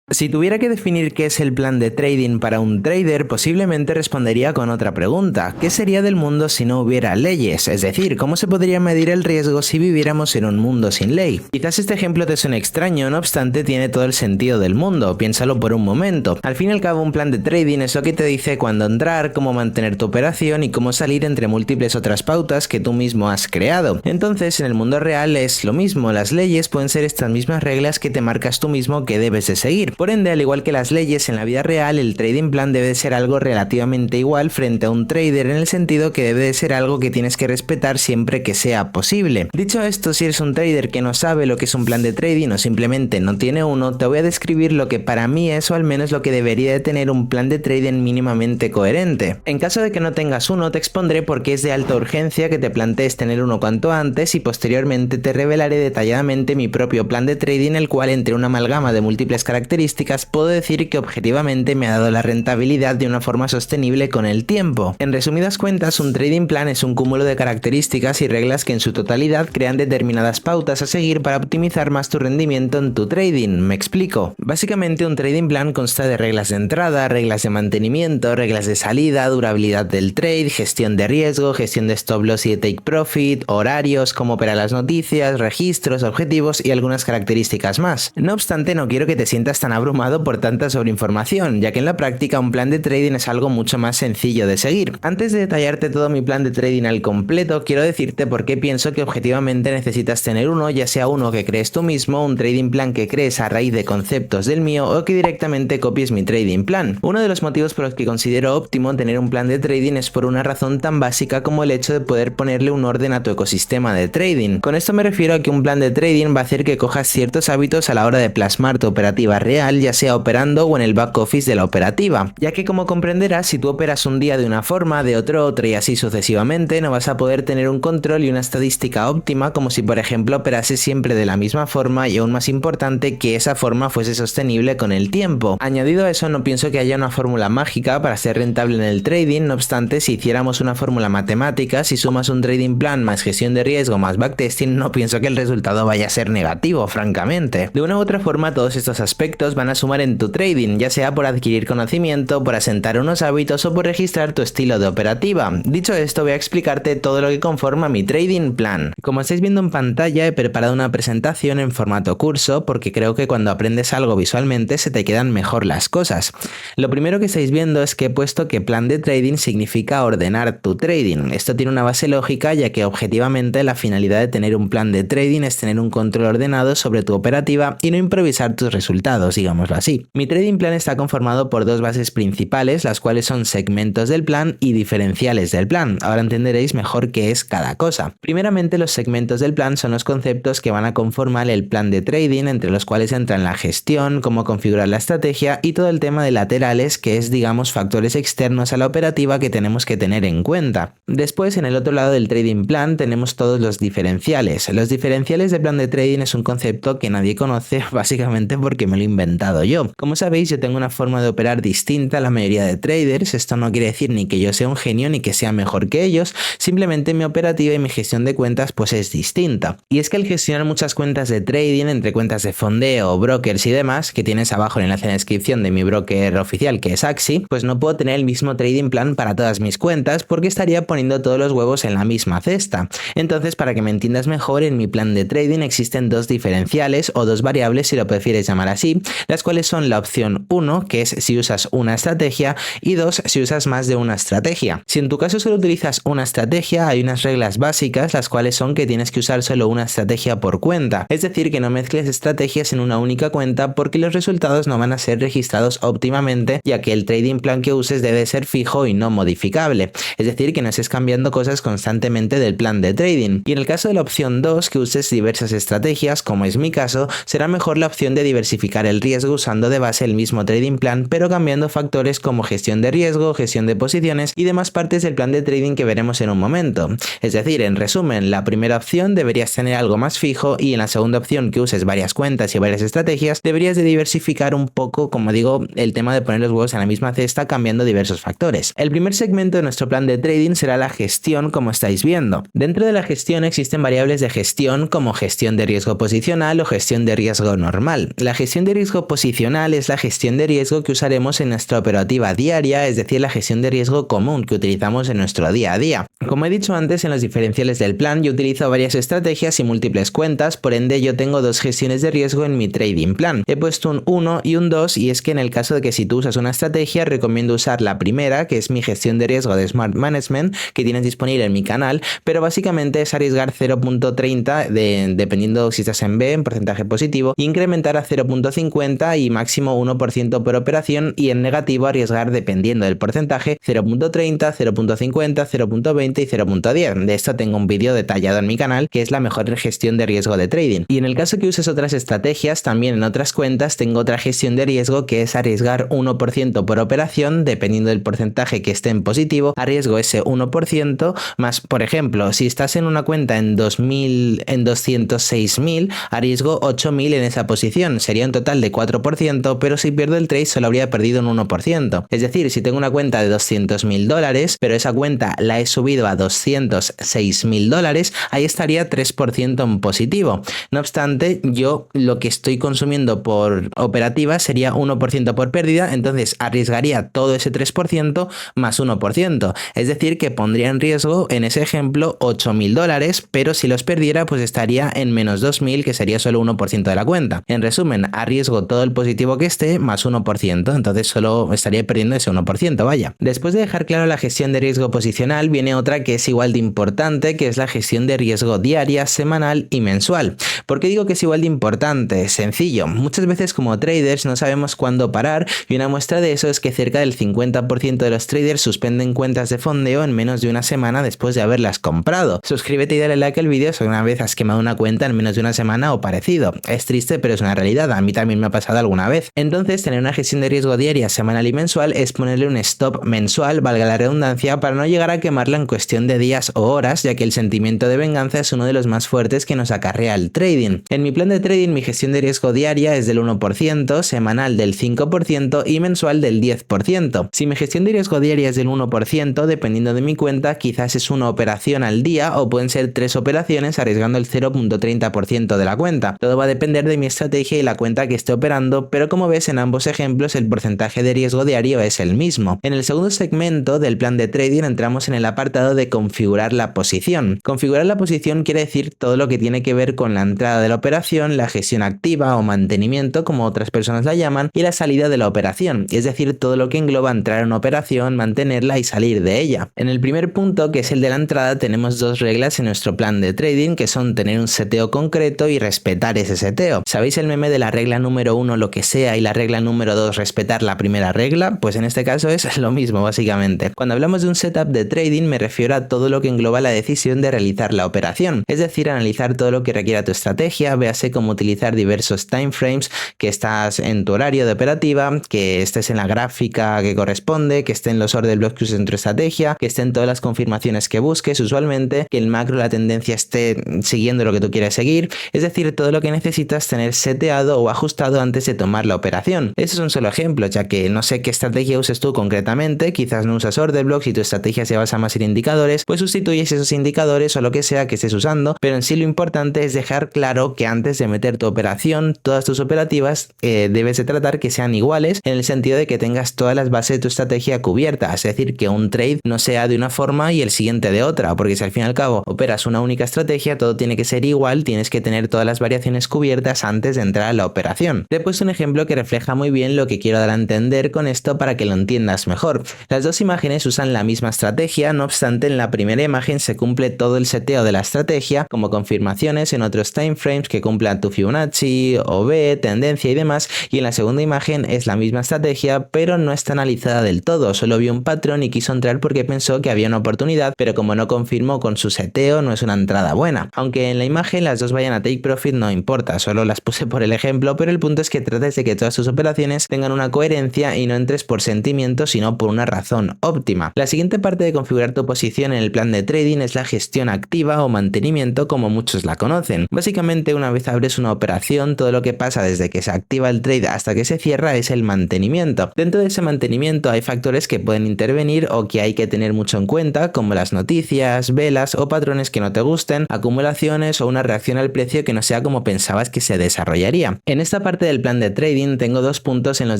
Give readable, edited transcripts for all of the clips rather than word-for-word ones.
Si tuviera que definir qué es el plan de trading para un trader, posiblemente respondería con otra pregunta. ¿Qué sería del mundo si no hubiera leyes? Es decir, ¿cómo se podría medir el riesgo si viviéramos en un mundo sin ley? Quizás este ejemplo te suene extraño, no obstante tiene todo el sentido del mundo, piénsalo por un momento. Al fin y al cabo, un plan de trading es lo que te dice cuándo entrar, cómo mantener tu operación y cómo salir entre múltiples otras pautas que tú mismo has creado. Entonces, en el mundo real es lo mismo, las leyes pueden ser estas mismas reglas que te marcas tú mismo que debes de seguir. Por ende, al igual que las leyes en la vida real, el trading plan debe de ser algo relativamente igual frente a un trader, en el sentido que debe de ser algo que tienes que respetar siempre que sea posible. Dicho esto, si eres un trader que no sabe lo que es un plan de trading o simplemente no tiene uno, te voy a describir lo que para mí es, o al menos lo que debería de tener un plan de trading mínimamente coherente. En caso de que no tengas uno, te expondré por qué es de alta urgencia que te plantees tener uno cuanto antes, y posteriormente te revelaré detalladamente mi propio plan de trading, el cual, entre una amalgama de múltiples características, puedo decir que objetivamente me ha dado la rentabilidad de una forma sostenible con el tiempo. En resumidas cuentas, un trading plan es un cúmulo de características y reglas que en su totalidad crean determinadas pautas a seguir para optimizar más tu rendimiento en tu trading. ¿Me explico? Básicamente, un trading plan consta de reglas de entrada, reglas de mantenimiento, reglas de salida, durabilidad del trade, gestión de riesgo, gestión de stop loss y de take profit, horarios, cómo operar las noticias, registros, objetivos y algunas características más. No obstante, no quiero que te sientas tan abrumado por tanta sobreinformación, ya que en la práctica un plan de trading es algo mucho más sencillo de seguir. Antes de detallarte todo mi plan de trading al completo, quiero decirte por qué pienso que objetivamente necesitas tener uno, ya sea uno que crees tú mismo, un trading plan que crees a raíz de conceptos del mío, o que directamente copies mi trading plan. Uno de los motivos por los que considero óptimo tener un plan de trading es por una razón tan básica como el hecho de poder ponerle un orden a tu ecosistema de trading. Con esto me refiero a que un plan de trading va a hacer que cojas ciertos hábitos a la hora de plasmar tu operativa real, ya sea operando o en el back office de la operativa, ya que, como comprenderás, si tú operas un día de una forma, de otro otra y así sucesivamente, no vas a poder tener un control y una estadística óptima como si, por ejemplo, operases siempre de la misma forma, y aún más importante, que esa forma fuese sostenible con el tiempo. Añadido a eso, no pienso que haya una fórmula mágica para ser rentable en el trading. No obstante, si hiciéramos una fórmula matemática, si sumas un trading plan más gestión de riesgo más backtesting, no pienso que el resultado vaya a ser negativo, francamente. De una u otra forma, todos estos aspectos van a sumar en tu trading, ya sea por adquirir conocimiento, por asentar unos hábitos o por registrar tu estilo de operativa. Dicho esto, voy a explicarte todo lo que conforma mi trading plan. Como estáis viendo en pantalla, he preparado una presentación en formato curso porque creo que cuando aprendes algo visualmente se te quedan mejor las cosas. Lo primero que estáis viendo es que he puesto que plan de trading significa ordenar tu trading. Esto tiene una base lógica, ya que objetivamente la finalidad de tener un plan de trading es tener un control ordenado sobre tu operativa y no improvisar tus resultados, digámoslo así. Mi trading plan está conformado por dos bases principales, las cuales son segmentos del plan y diferenciales del plan. Ahora entenderéis mejor qué es cada cosa. Primeramente, los segmentos del plan son los conceptos que van a conformar el plan de trading, entre los cuales entran la gestión, cómo configurar la estrategia y todo el tema de laterales, que es, digamos, factores externos a la operativa que tenemos que tener en cuenta. Después, en el otro lado del trading plan, tenemos todos los diferenciales. Los diferenciales de plan de trading es un concepto que nadie conoce, básicamente porque me lo he inventado yo. Como sabéis, yo tengo una forma de operar distinta a la mayoría de traders. Esto no quiere decir ni que yo sea un genio ni que sea mejor que ellos, simplemente mi operativa y mi gestión de cuentas pues es distinta. Y es que al gestionar muchas cuentas de trading, entre cuentas de fondeo, brokers y demás, que tienes abajo en el enlace en la descripción de mi broker oficial, que es Axi, pues no puedo tener el mismo trading plan para todas mis cuentas porque estaría poniendo todos los huevos en la misma cesta. Entonces, para que me entiendas mejor, en mi plan de trading existen dos diferenciales o dos variables, si lo prefieres llamar así, las cuales son la opción 1, que es si usas una estrategia, y 2, si usas más de una estrategia. Si en tu caso solo utilizas una estrategia, hay unas reglas básicas, las cuales son que tienes que usar solo una estrategia por cuenta, es decir, que no mezcles estrategias en una única cuenta porque los resultados no van a ser registrados óptimamente, ya que el trading plan que uses debe ser fijo y no modificable, es decir, que no estés cambiando cosas constantemente del plan de trading. Y en el caso de la opción 2, que uses diversas estrategias, como es mi caso, será mejor la opción de diversificar el riesgo usando de base el mismo trading plan, pero cambiando factores como gestión de riesgo, gestión de posiciones y demás partes del plan de trading que veremos en un momento. Es decir, en resumen, la primera opción deberías tener algo más fijo, y en la segunda opción, que uses varias cuentas y varias estrategias, deberías de diversificar un poco, como digo, el tema de poner los huevos en la misma cesta cambiando diversos factores. El primer segmento de nuestro plan de trading será la gestión, como estáis viendo. Dentro de la gestión existen variables de gestión como gestión de riesgo posicional o gestión de riesgo normal. La gestión de riesgo riesgo posicional es la gestión de riesgo que usaremos en nuestra operativa diaria, es decir, la gestión de riesgo común que utilizamos en nuestro día a día. Como he dicho antes, en los diferenciales del plan yo utilizo varias estrategias y múltiples cuentas, por ende yo tengo dos gestiones de riesgo en mi trading plan. He puesto un 1 y un 2 y es que en el caso de que si tú usas una estrategia recomiendo usar la primera, que es mi gestión de riesgo de Smart Management, que tienes disponible en mi canal, pero básicamente es arriesgar 0.30 dependiendo si estás en B, en porcentaje positivo, y incrementar a 0.50 y máximo 1% por operación, y en negativo arriesgar dependiendo del porcentaje 0.30, 0.50, 0.20 y 0.10. De esto tengo un vídeo detallado en mi canal que es la mejor gestión de riesgo de trading. Y en el caso que uses otras estrategias, también en otras cuentas tengo otra gestión de riesgo que es arriesgar 1% por operación dependiendo del porcentaje que esté en positivo, arriesgo ese 1% más, por ejemplo, si estás en una cuenta en 206.000, arriesgo 8.000 en esa posición, sería un total de 4%, pero si pierdo el trade solo habría perdido un 1%. Es decir, si tengo una cuenta de $200.000, pero esa cuenta la he subido a $206.000, ahí estaría 3% en positivo. No obstante, yo lo que estoy consumiendo por operativa sería 1% por pérdida, entonces arriesgaría todo ese 3% más 1%. Es decir, que pondría en riesgo en ese ejemplo $8.000, pero si los perdiera pues estaría en menos 2.000, que sería solo 1% de la cuenta. En resumen, arriesgo todo el positivo que esté más 1%, entonces solo estaría perdiendo ese 1%, vaya. Después de dejar claro la gestión de riesgo posicional, viene otra que es igual de importante, que es la gestión de riesgo diaria, semanal y mensual. ¿Por qué digo que es igual de importante? Sencillo, muchas veces como traders no sabemos cuándo parar, y una muestra de eso es que cerca del 50% de los traders suspenden cuentas de fondeo en menos de una semana después de haberlas comprado. Suscríbete y dale like al vídeo si alguna vez has quemado una cuenta en menos de una semana o parecido. Es triste, pero es una realidad, a mí también me ha pasado alguna vez. Entonces, tener una gestión de riesgo diaria, semanal y mensual es ponerle un stop mensual, valga la redundancia, para no llegar a quemarla en cuestión de días o horas, ya que el sentimiento de venganza es uno de los más fuertes que nos acarrea el trading. En mi plan de trading, mi gestión de riesgo diaria es del 1%, semanal del 5% y mensual del 10%. Si mi gestión de riesgo diaria es del 1%, dependiendo de mi cuenta, quizás es una operación al día o pueden ser 3 operaciones arriesgando el 0.30% de la cuenta. Todo va a depender de mi estrategia y la cuenta que esté operando, pero como ves en ambos ejemplos el porcentaje de riesgo diario es el mismo. En el segundo segmento del plan de trading entramos en el apartado de configurar la posición. Configurar la posición quiere decir todo lo que tiene que ver con la entrada de la operación, la gestión activa o mantenimiento, como otras personas la llaman, y la salida de la operación, es decir, todo lo que engloba entrar en una operación, mantenerla y salir de ella. En el primer punto, que es el de la entrada, tenemos dos reglas en nuestro plan de trading, que son tener un seteo concreto y respetar ese seteo. ¿Sabéis el meme de la regla número 1 lo que sea y la regla número 2 respetar la primera regla? Pues en este caso es lo mismo básicamente. Cuando hablamos de un setup de trading me refiero a todo lo que engloba la decisión de realizar la operación, es decir, analizar todo lo que requiera tu estrategia, véase cómo utilizar diversos timeframes, que estás en tu horario de operativa, que estés en la gráfica que corresponde, que estén los order blocks que uses en tu estrategia, que estén todas las confirmaciones que busques usualmente, que el macro, la tendencia esté siguiendo lo que tú quieres seguir, es decir, todo lo que necesitas tener seteado o ajustado antes de tomar la operación. Eso es un solo ejemplo, ya que no sé qué estrategia uses tú concretamente, quizás no usas order blocks y tu estrategia se basa más en indicadores, pues sustituyes esos indicadores o lo que sea que estés usando, pero en sí lo importante es dejar claro que antes de meter tu operación, todas tus operativas debes de tratar que sean iguales, en el sentido de que tengas todas las bases de tu estrategia cubiertas, es decir, que un trade no sea de una forma y el siguiente de otra, porque si al fin y al cabo operas una única estrategia, todo tiene que ser igual, tienes que tener todas las variaciones cubiertas antes de entrar a la operación. Te he puesto un ejemplo que refleja muy bien lo que quiero dar a entender con esto para que lo entiendas mejor. Las dos imágenes usan la misma estrategia, no obstante en la primera imagen se cumple todo el seteo de la estrategia, como confirmaciones en otros timeframes que cumplan tu Fibonacci, OB, tendencia y demás, y en la segunda imagen es la misma estrategia, pero no está analizada del todo, solo vio un patrón y quiso entrar porque pensó que había una oportunidad, pero como no confirmó con su seteo, no es una entrada buena. Aunque en la imagen las dos vayan a take profit, no importa, solo las puse por el ejemplo, pero el punto es que trates de que todas tus operaciones tengan una coherencia y no entres por sentimiento, sino por una razón óptima. La siguiente parte de configurar tu posición en el plan de trading es la gestión activa o mantenimiento, como muchos la conocen. Básicamente, una vez abres una operación, todo lo que pasa desde que se activa el trade hasta que se cierra es el mantenimiento. Dentro de ese mantenimiento hay factores que pueden intervenir o que hay que tener mucho en cuenta, como las noticias, velas o patrones que no te gusten, acumulaciones o una reacción al precio que no sea como pensabas que se desarrollaría. En esta parte del plan de trading tengo dos puntos en los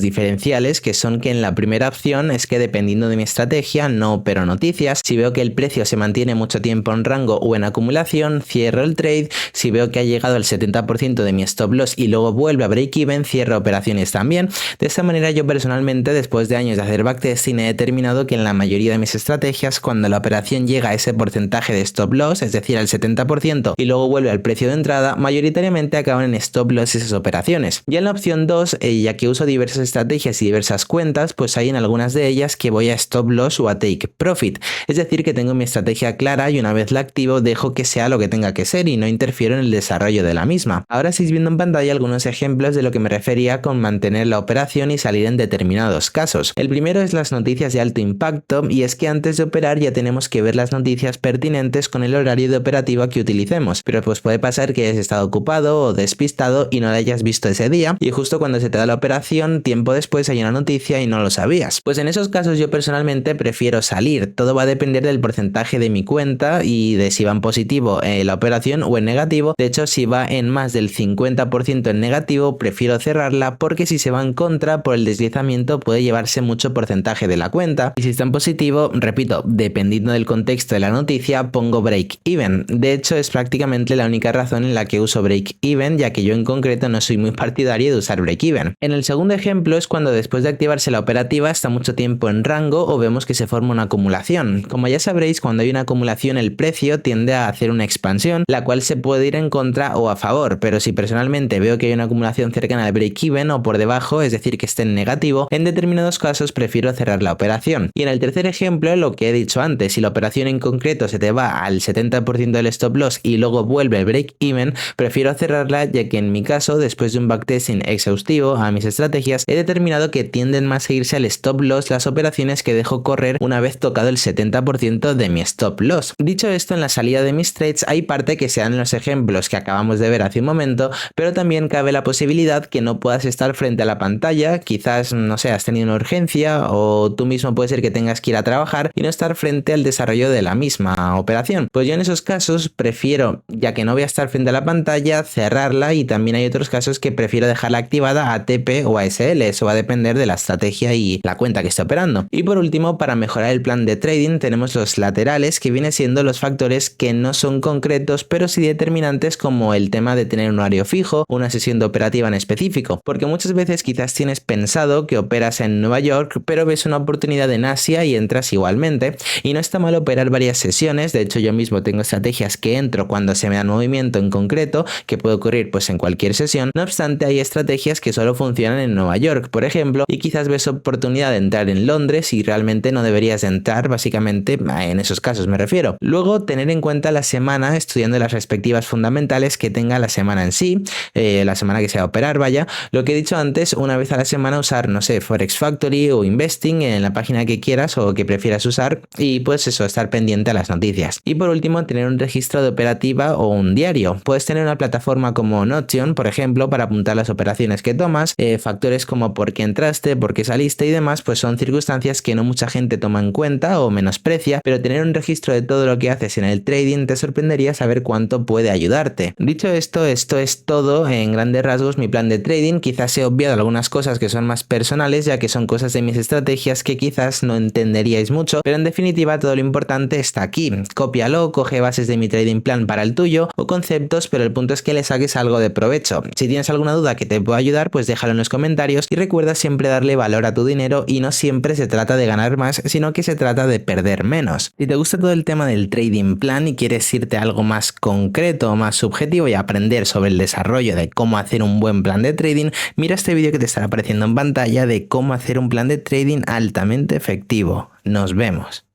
diferenciales, que son que en la primera opción es que dependiendo de mi estrategia no opero noticias. Si veo que el precio se mantiene mucho tiempo en rango o en acumulación, cierro el trade. Si veo que ha llegado al 70% de mi stop loss y luego vuelve a break even, cierro operaciones también. De esta manera yo personalmente, después de años de hacer backtesting, he determinado que en la mayoría de mis estrategias, cuando la operación llega a ese porcentaje de stop loss, es decir al 70%, y luego vuelve al precio de entrada, mayoritariamente acaban en stop loss esas operaciones. Y en la opción 2, ya que uso diversas estrategias y diversas cuentas, pues hay en algunas de ellas que voy a stop loss o a take profit. Es decir, que tengo mi estrategia clara y una vez la activo dejo que sea lo que tenga que ser y no interfiero en el desarrollo de la misma. Ahora estáis viendo en pantalla algunos ejemplos de lo que me refería con mantener la operación y salir en determinados casos. El primero es las noticias de alto impacto, y es que antes de operar ya tenemos que ver las noticias pertinentes con el horario de operativa que utilicemos, pero pues puede pasar que hayas estado ocupado o despistado y no la hayas visto ese día, y justo cuando se te da la operación, tiempo después hay una noticia y no lo sabías. Pues en esos casos yo personalmente prefiero salir. Todo va a depender del porcentaje de mi cuenta y de si va en positivo la operación o en negativo. De hecho, si va en más del 50% en negativo, prefiero cerrarla, porque si se va en contra por el deslizamiento puede llevarse mucho porcentaje de la cuenta, y si está en positivo, repito, dependiendo del contexto de la noticia, pongo break even. De hecho, es prácticamente la única razón en la que uso break even, ya que yo en concreto no soy muy partidario de usar break even. En el segundo ejemplo es cuando después de activarse la operativa está mucho tiempo en rango o vemos que se forma una acumulación. Como ya sabréis, cuando hay una acumulación el precio tiende a hacer una expansión, la cual se puede ir en contra o a favor, pero si personalmente veo que hay una acumulación cercana al break even o por debajo, es decir que esté en negativo, en determinados casos prefiero cerrar la operación. Y en el tercer ejemplo, lo que he dicho antes, si la operación en concreto se te va al 70% del stop loss y luego vuelve el break even, prefiero cerrarla, ya que en mi caso, después de un backtesting exhaustivo a mis estrategias, he determinado que tienden más a irse al stop loss las operaciones que dejo correr una vez tocado el 70% de mi stop loss. Dicho esto, en la salida de mis trades hay parte que se dan en los ejemplos que acabamos de ver hace un momento, pero también cabe la posibilidad que no puedas estar frente a la pantalla, quizás, no sé, has tenido una urgencia o tú mismo puede ser que tengas que ir a trabajar y no estar frente al desarrollo de la misma operación. Pues yo en esos casos prefiero, ya que no voy a estar frente a la pantalla, cerrarla, y también hay otros casos que prefiero dejarla activada a TP o a SL. Eso va a depender de la estrategia y la cuenta que esté operando. Y por último, para mejorar el plan de trading tenemos los laterales, que vienen siendo los factores que no son concretos pero sí determinantes, como el tema de tener un horario fijo, una sesión de operativa en específico, porque muchas veces quizás tienes pensado que operas en Nueva York pero ves una oportunidad en Asia y entras igualmente, y no está mal operar varias sesiones. De hecho, yo mismo tengo estrategias que entro cuando se me da movimiento en concreto, que puede ocurrir pues en cualquier sesión. No obstante, hay estrategias que solo funcionan en Nueva York, por ejemplo, y quizás ves oportunidad de entrar en Londres y realmente no deberías de entrar, básicamente en esos casos me refiero. Luego, tener en cuenta la semana, estudiando las respectivas fundamentales que tenga la semana en sí, la semana que se va a operar, vaya. Lo que he dicho antes, una vez a la semana usar, no sé, Forex Factory o Investing en la página que quieras o que prefieras usar, y pues eso, estar pendiente a las noticias. Y por último, tener un registro de operativa o un diario. Puedes tener una plataforma como Notion, por ejemplo, para apuntar las operaciones que tomas. Factores como por qué entraste, por qué saliste y demás, pues son circunstancias que no mucha gente toma en cuenta o menosprecia, pero tener un registro de todo lo que haces en el trading te sorprendería saber cuánto puede ayudarte. Dicho esto es todo en grandes rasgos mi plan de trading. Quizás he obviado algunas cosas que son más personales, ya que son cosas de mis estrategias que quizás no entenderíais mucho, pero en definitiva todo lo importante está aquí. Cópialo, coge bases de mi trading plan para el tuyo o conceptos, pero el punto es que le saques algo de provecho. Si tienes alguna duda que te pueda ayudar, pues déjalo en los comentarios, y recuerda siempre darle valor a tu dinero, y no siempre se trata de ganar más, sino que se trata de perder menos. Si te gusta todo el tema del trading plan y quieres irte a algo más concreto, más subjetivo y aprender sobre el desarrollo de cómo hacer un buen plan de trading, mira este vídeo que te estará apareciendo en pantalla de cómo hacer un plan de trading altamente efectivo. Nos vemos.